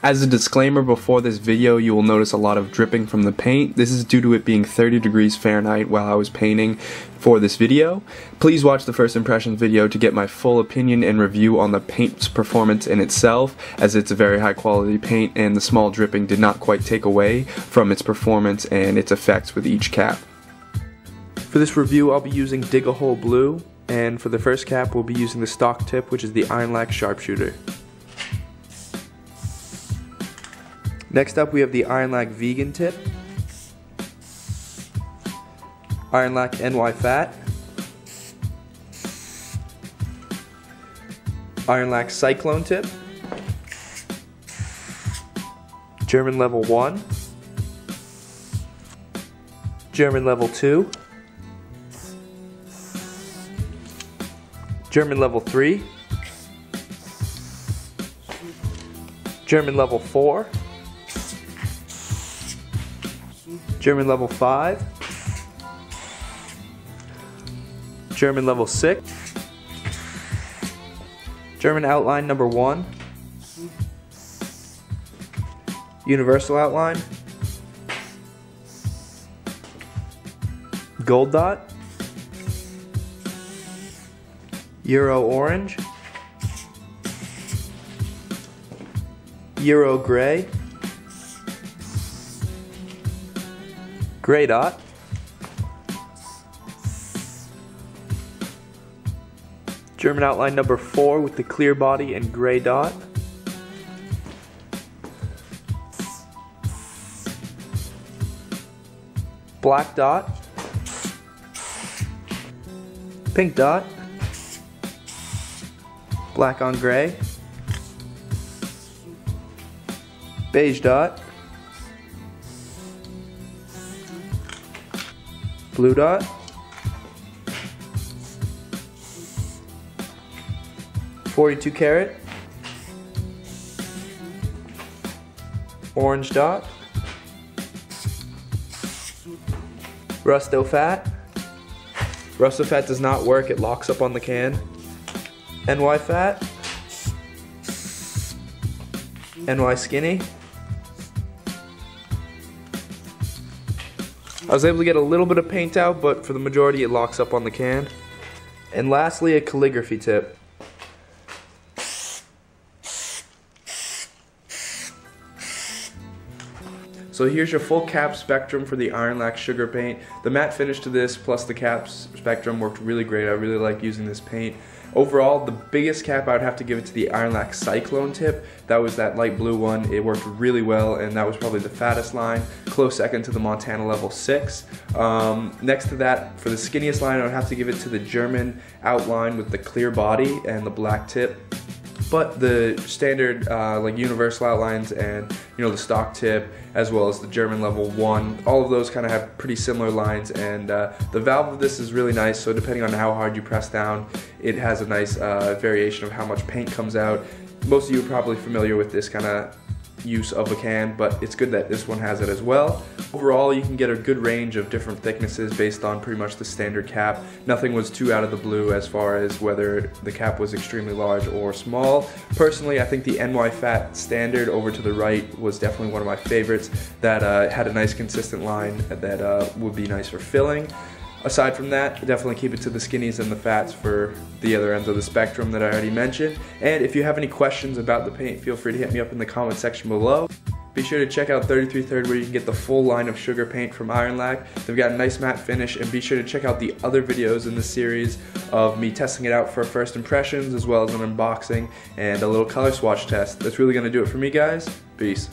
As a disclaimer before this video, you will notice a lot of dripping from the paint. This is due to it being 30 degrees Fahrenheit while I was painting for this video. Please watch the first impressions video to get my full opinion and review on the paint's performance in itself, as it's a very high quality paint and the small dripping did not quite take away from its performance and its effects with each cap. For this review, I'll be using Dig-A-Hole Blue, and for the first cap we'll be using the stock tip, which is the Ironlak Sharpshooter. Next up we have the Ironlak Vegan tip, Ironlak NY Fat, Ironlak Cyclone tip, German level 1, German level 2, German level 3, German level 4, German level 5, German level 6, German outline number 1, universal outline, gold dot, Euro orange, Euro gray, gray dot, German outline number 4 with the clear body and gray dot, black dot, pink dot, black on gray, beige dot, blue dot, .42 karat, orange dot, Rusto Fat. Rusto Fat does not work, it locks up on the can. NY Fat, NY Skinny. I was able to get a little bit of paint out, but for the majority it locks up on the can. And lastly, a calligraphy tip. So here's your full cap spectrum for the Ironlak sugar paint. The matte finish to this plus the cap spectrum worked really great. I really like using this paint. Overall, the biggest cap I would have to give it to the Ironlak Cyclone tip. That was that light blue one. It worked really well, and that was probably the fattest line. Close second to the Montana level 6. Next to that, for the skinniest line, I would have to give it to the German outline with the clear body and the black tip. But the standard like universal outlines and the stock tip, as well as the German level 1, all of those kind of have pretty similar lines, and the valve of this is really nice, so depending on how hard you press down, it has a nice variation of how much paint comes out. Most of you are probably familiar with this kind of use of a can, but it's good that this one has it as well. Overall, you can get a good range of different thicknesses based on pretty much the standard cap. Nothing was too out of the blue as far as whether the cap was extremely large or small. Personally, I think the NY Fat standard over to the right was definitely one of my favorites. That had a nice consistent line that would be nice for filling. Aside from that, definitely keep it to the skinnies and the fats for the other ends of the spectrum that I already mentioned. And if you have any questions about the paint, feel free to hit me up in the comment section below. Be sure to check out 33 Third where you can get the full line of sugar paint from Ironlak. They've got a nice matte finish, and be sure to check out the other videos in the series of me testing it out for first impressions, as well as an unboxing and a little color swatch test. That's really going to do it for me, guys. Peace.